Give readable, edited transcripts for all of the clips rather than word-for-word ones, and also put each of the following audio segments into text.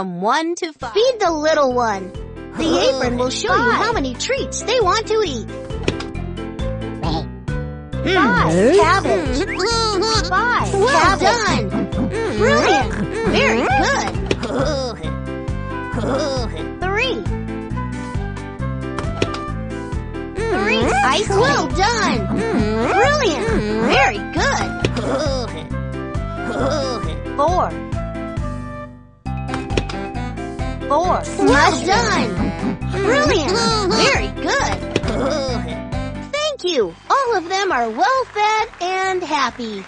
From 1 to 5. Feed the little one. The apron will show you how many treats they want to eat. 5. Cabbage. 5. Well Cabbage. done. Brilliant. Very good. 3. 3. Ice cream. Well done. Brilliant. Very good. 4. 4. Well done. Brilliant. Very good. Thank you. All of them are well fed and happy.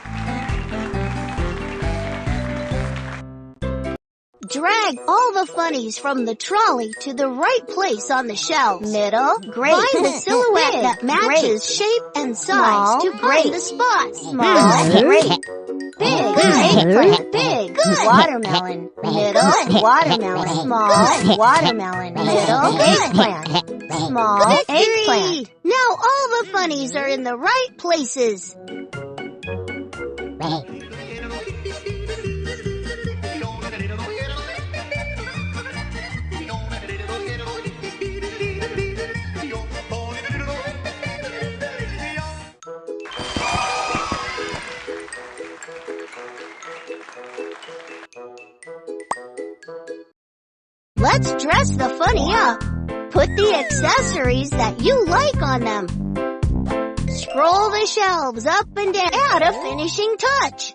Drag all the funnies from the trolley to the right place on the shelves. Middle, great. Find the silhouette that matches shape and size to find the spots. Small, great. Big, eggplant, big, good. Watermelon, middle, watermelon, small, watermelon, middle, eggplant, small, eggplant. Now all the funnies are in the right places. Let's dress the funny up. Put the accessories that you like on them. Scroll the shelves up and down. Add a finishing touch.